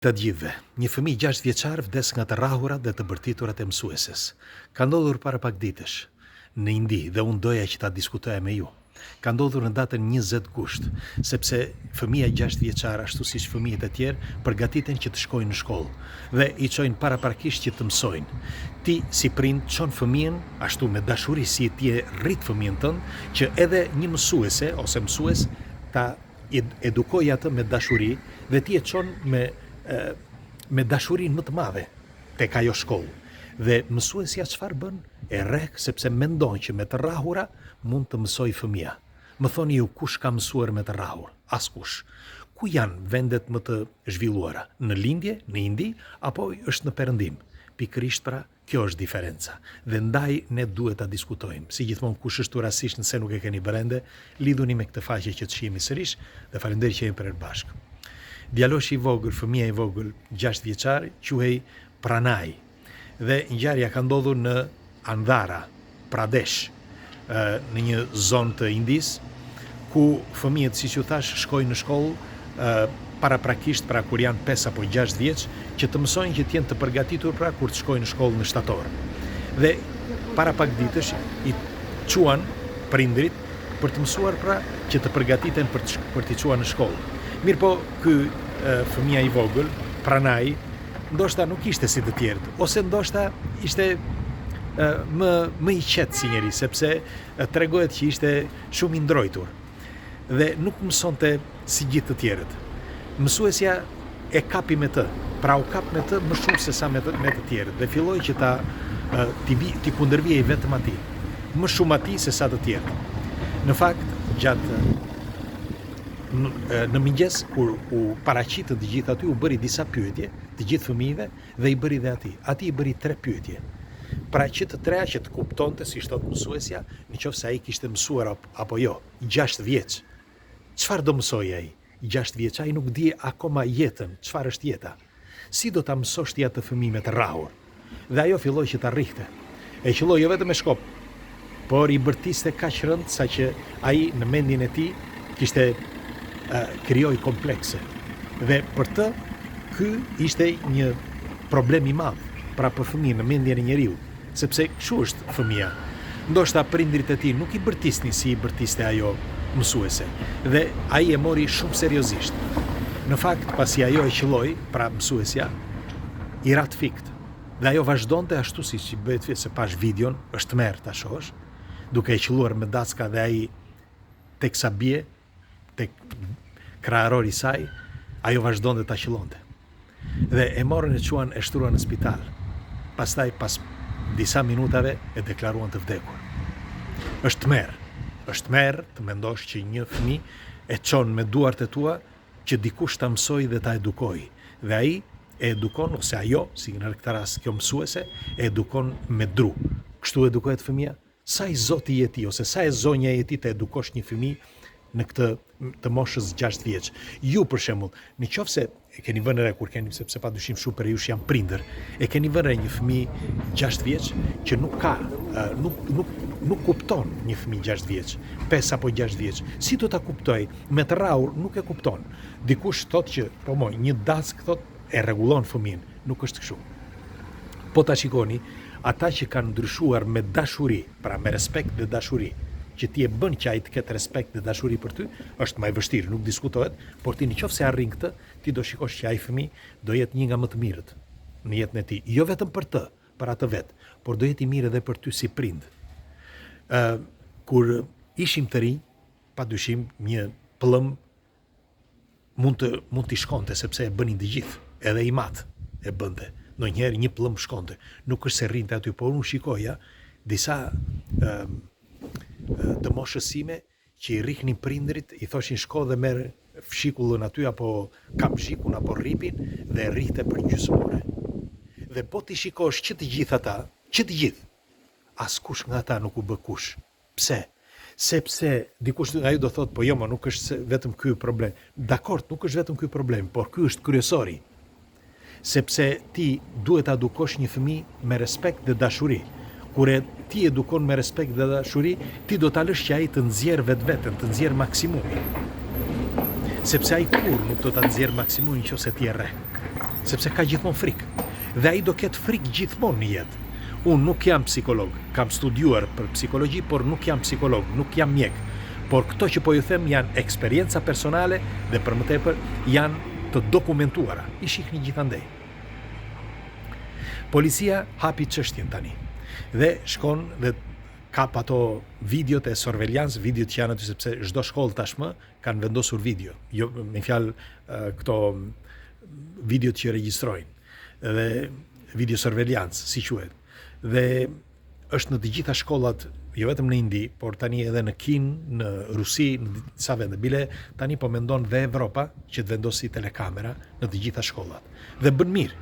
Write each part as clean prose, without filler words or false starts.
Të gjithëve, një fëmijë 6 vjeçar vdes nga të rrahurat dhe të bërtiturat e mësueses. Ka ndodhur para pak ditësh në Indi dhe unë doja që ta diskutoja me ju. Ka ndodhur në datën 20 gusht, sepse fëmija 6 vjeçar, ashtu si fëmijët e tjerë, përgatiten që të shkojnë në shkollë dhe i çojnë paraprakisht që të mësojnë. Ti si prind çon fëmijën ashtu me dashuri si ti e rrit fëmijën tënd që edhe një mësuese ose mësues ta edukoj atë me dashuri dhe ti e çon me dashurinë më të madhe tek ajo shkollë. Dhe mësuesja çfarë bën? E rrek sepse mendon që me të rrahura mund të mësoj fëmia. Më thoni ju, kush ka mësuar me të rrahur? Askush. Ku janë vendet më të zhvilluara? Në lindje, në Indi, apo është në perëndim? Pikërisht pra, kjo është diferenca. Dhe ndaj ne duhet ta diskutojmë. Si gjithmonë, kush është rastisht nëse nuk e keni bërende, lidhuni me këtë faqe që të shihemi sërish dhe faleminderit që jemi për bashkë. Djaloshi i vogël, fëmia i vogël, 6 vjeçar, quhej Pranay. Dhe ngjarja ka ndodhur në Andhra Pradesh, në një zonë të Indis, ku fëmijët, siç ju thash, shkojnë në shkollë paraprakisht, pra kur janë 5 apo 6 vjeç, që të mësojnë që të jenë të përgatitur pra kur të shkojnë në shkollë në shtator. Dhe para pak ditësh i quan prindrit për të mësuar pra që të përgatiten për t'i çuar në shkollë. Mirë po, ky fëmia i vogël, Pranay, ndoshta nuk ishte si të tjerët, ose ndoshta ishte më i qetë si njeri, sepse tregohet që ishte shumë i ndrojtur dhe nuk mësonte si gjithë të tjerët. Mësuesja e kapi me të, pra u kap me të më shumë se sa me të tjerët dhe filloi që t'i kundërvijej vetëm atij, më shumë atij se sa të tjerët. Në fakt, gjatë në mëngjes kur u paraqitën të gjithë aty, u bëri disa pyetje të gjithë fëmijëve dhe i bëri dhe atij. Atij i bëri 3 pyetje. Pra që të treja që të kuptonte, si thot mësuesja, nëse ai kishte mësuar apo jo. 6 vjeç. Çfarë do mësoj ai? 6 vjeç, ai nuk di akoma jetën, çfarë është jeta. Si do ta mësosh ti atë fëmijë me të rrahur? Dhe ajo filloi që ta rrihte. E qelloi jo vetëm me shkop, por i bërtiste kaq rënd saqë ai në mendjen e tij kishte krijoi komplekse. Dhe për të, ky ishte një problem i madh pra për fëmijën në mendjen e njeriu, sepse kështu është fëmia. Ndoshta prindrit e tij nuk i bërtisnin si i bërtiste ajo mësuese, dhe ai e mori shumë seriozisht. Në fakt, pasi ajo e qelloi, pra mësuesja, i rat fikt. Dhe ajo vazhdonte ashtu siç i bëhet, se pash videon, është tmerr ta shohësh, duke e qelluar me dacka dhe ai teksa bie tek krahërori i saj, ajo vazhdonte ta qellonte. Dhe e morën e çuan e shtruan në spital. Pastaj pas disa minutave e deklaruan të vdekur. Është tmerr të mendosh që një fëmijë e çon me duart e tua që dikush ta mësoj dhe ta edukoj. Dhe ai e edukon, ose ajo, si në këtë rast kjo mësuese, e edukon me dru. Kështu edukohet fëmia? Sa i zoti je ti, ose sa e zonja je ti të edukosh një fëmijë në këtë të moshës 6 vjeç. Ju për shembull, nëse e keni vënë re kur keni, sepse padyshim shumë për jush janë prindër, e keni vënë re një fëmijë 6 vjeç që nuk kupton një fëmijë 6 vjeç, 5 apo 6 vjeç. Si do ta kuptoj? Me të rrahur nuk e kupton. Dikush thotë që po një dack thotë e rregullon fëmijën, nuk është kështu. Po ta shikoni, ata që kanë ndryshuar me dashuri, pra me respekt dhe dashuri, që ti e bën që ai të ketë respekt dhe dashuri për ty, është më e vështirë, nuk diskutohet, por ti nëse arrin këtë, ti do shikosh që ai fëmijë do jetë një nga më të mirët në jetën e tij, jo vetëm për të, për atë vet, por do jetë i mirë edhe për ty si prind. Kur ishim të rinj, padyshim një pëllëm mund t'i shkonte sepse e bënin të gjithë, edhe i mat e bënte. Ndonjëherë një pëllëm shkonte, nuk është se rrinte aty, por unë shikoja disa të moshës sime që i rrihnin prindrit, i thoshin shko dhe merr fshikullën aty apo kapzhikun apo rripin dhe rrihte për gjysmore. Dhe po ti shikosh që të gjithë ata, askush nga ata nuk u bë kush. Pse? Sepse dikush nga ju do thotë, po jo, ma nuk është vetëm ky problem. Dakor, nuk është vetëm ky problem, por ky është kryesori. Sepse ti duhet ta edukosh një fëmijë me respekt dhe dashuri. Kur ti edukon me respekt dhe dashuri, ti do ta lësh që ai të nxjerrë vetveten, të nxjerrë maksimumin. Sepse ai kur nuk do ta nxjerrë maksimumin nëse ti e rre. sepse ka gjithmonë frikë. Dhe ai do ketë frikë gjithmonë në jetë. Unë nuk jam psikolog, kam studiuar për psikologji, por nuk jam psikolog, nuk jam mjek. Por këto që po ju them janë eksperienca personale dhe për më tepër janë të dokumentuara. I shihni gjithandej. Policia hapi çështjen tani dhe shkon dhe kap ato videot e sorveliancë, videot që janë aty sepse çdo shkollë tashmë kanë vendosur video. Jo me fjalë këto videot që regjistrojnë dhe video sorveliancë, si quhet. Dhe është në të gjitha shkollat, jo vetëm në Indi, por tani edhe në Kinë, në Rusi, në disa vende. Bile tani po mendon dhe Evropa që të vendosi telekamera në të gjitha shkollat. Dhe bën mirë,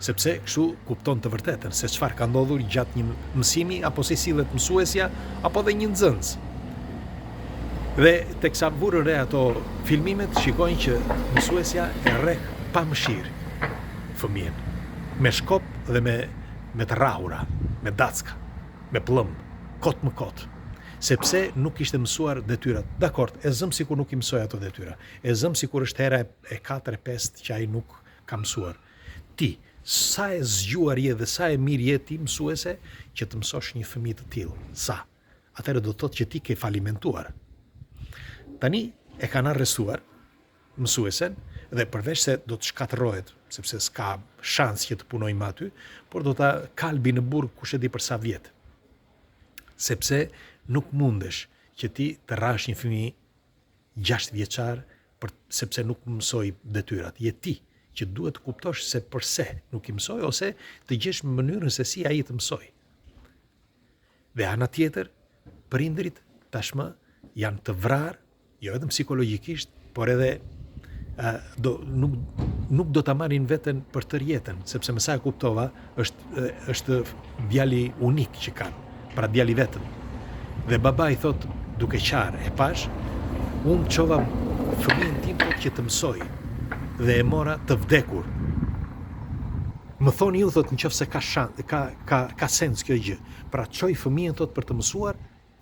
sepse kështu kupton të vërtetën se çfarë ka ndodhur gjatë një mësimi, apo si sillet mësuesja, apo dhe një nxënës. Dhe teksa vurën re ato filmimet, shikojnë që mësuesja e rreh pa mëshirë fëmijën, me shkop dhe me të rrahura, me dacka, me plumb, kot më kot, sepse nuk ishte mësuar detyrat. Dakord, e zëm sikur nuk i mësoj ato detyra. E zëm sikur është hera e 4-5 që ai nuk ka mësuar. Ti, sa e zgjuar je dhe sa e mirë je ti mësuese që të mësosh një fëmijë të tillë. Sa? Atëherë do të thotë që ti ke falimentuar. Tani e kanë arrestuar mësuesen dhe përveç se do të shkatërrohet, sepse s'ka shans që të punojë më aty, por do ta kalbi në burg kush e di për sa vjet. Sepse nuk mundesh që ti të rrash një fëmijë 6 vjeçar sepse nuk mësoi detyrat. Je ti që duhet të kuptosh se përse nuk i mësoi ose të gjesh mënyrën se si ai të mësoi. Dhe ana tjetër, prindrit tashmë janë të vrarë, jo vetëm psikologjikisht, por edhe nuk do ta marrin veten për tërë jetën, sepse më sa e kuptova, është djali unik që kanë, pra djali vetëm. Dhe baba i thot, duke qarë, e pash, unë çova fëmijën tim që të mësoj dhe e mora të vdekur. Më thoni ju, thot, nëse ka sens kjo gjë. Pra çoj fëmijën thot për të mësuar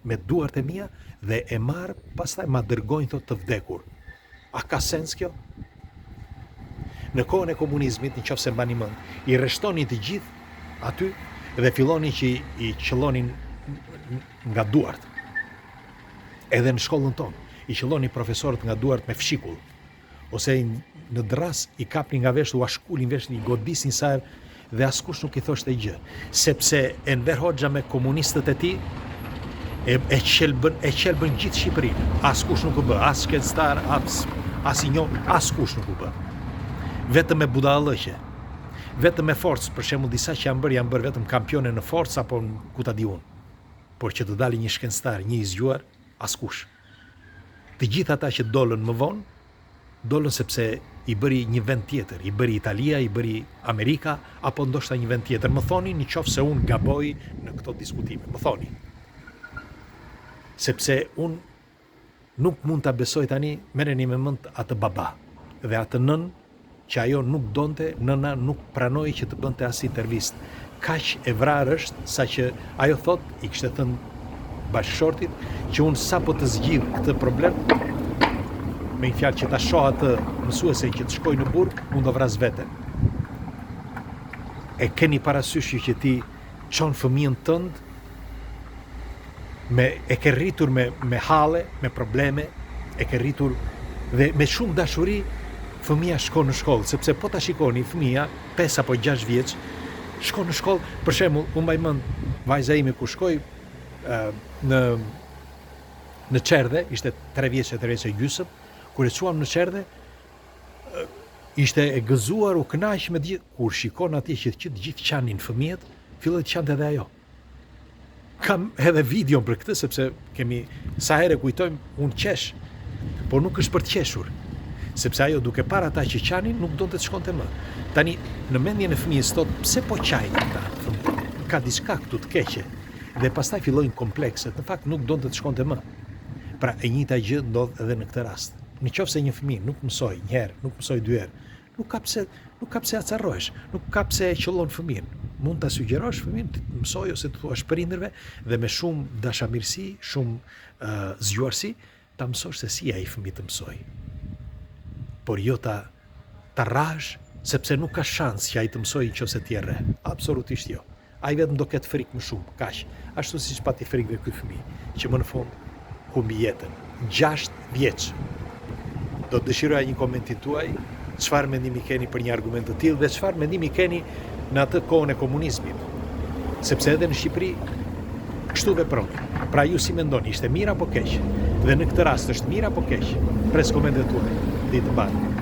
me duart e mia dhe e marr, pastaj ma dërgojnë thot të vdekur. A ka sens kjo? Në kohën e komunizmit, nëse mbani mend, i rreshtonin të gjithë aty dhe fillonin që i qellonin nga duart. Edhe në shkollën tonë, i qellonin profesorët nga duart me fshikull. Ose në dras i kapnin nga vesh, u ashkullin vesh, i godisin sa dhe askush nuk i thoshte gjë. Sepse Enver Hoxha me komunistët e tij e qelbën gjithë Shqipërinë. Askush nuk u bë, as shkencëtar, as i njohur, askush nuk u bë. Vetëm me budallëqe, vetëm me forcë, për shembull disa që janë bërë vetëm kampione në forcë apo ku ta di unë. Por që të dali një shkencëtar, një i zgjuar, askush. Të gjithë ata që dolën më vonë, dolën sepse i bëri një vend tjetër, i bëri Italia, i bëri Amerika, apo ndoshta një vend tjetër. Më thoni nëse unë gaboj në këto diskutime, më thoni. Sepse unë nuk mund ta besoj tani, merreni me mend atë baba dhe atë nën që ajo nuk donte, nëna nuk pranoi që të bënte as intervistë. Kaq e vrarë është saqë ajo thot, i kishte thënë bashkëshortit që unë sapo të zgjidh këtë problem, me një fjalë që ta shoh atë mësuese që të shkoj në burg, unë do vras veten. E keni parasysh që ti çon fëmijën tënd e ke rritur me halle, me probleme, e ke rritur dhe me shumë dashuri fëmija shkon në shkollë, sepse po ta shikoni fëmija 5 apo 6 vjeç shkon në shkollë. Për shembull, unë mbaj mend vajza ime ku shkoi në Çerdhe, ishte 3 vjeç e gjysmë, kur e çuam në Çerdhe, ishte e gëzuar, u kënaq me gjithë. Kur shikon atje që të gjithë qanin fëmijët, filloi të qante edhe ajo. Kam edhe video për këtë, sepse kemi sa herë kujtojmë, unë qesh, por nuk është për të qeshur. Sepse ajo duke parë ata që qanin, nuk donte të shkonte më. Tani, në mendjen e fëmijës thot, pse po qajnë ata? Ka diçka këtu të keqe. Dhe pastaj fillojnë komplekset, në fakt nuk donte të shkonte më. Pra e njëjta gjë ndodh edhe në këtë rast. Nëse një fëmijë nuk mësoj një herë, nuk mësoj 2 herë, nuk ka pse acarrohesh, nuk ka pse e qellon fëmijën. Mund ta sugjerosh fëmijën të mësoj ose të thuash prindërve dhe me shumë dashamirësi, shumë zgjuarsi, ta mësosh se si ai fëmijë të mësoj. Por jo ta rrash sepse nuk ka shans që ai të mësojë nëse ti e rre. Absolutisht jo. Ai vetëm do ketë frikë më shumë, kaq. Ashtu siç pati frikë dhe ky fëmijë, që më në fund humbi jetën. 6 vjeç. Do të dëshiroja një komentin tuaj, çfarë mendimi keni për një argument të tillë dhe çfarë mendimi keni në atë kohën e komunizmit. Sepse edhe në Shqipëri kështu veproni. Pra ju si mendoni, ishte mirë apo keq? Dhe në këtë rast është mirë apo keq? Pres komentet tuaja. Ditë mbarë.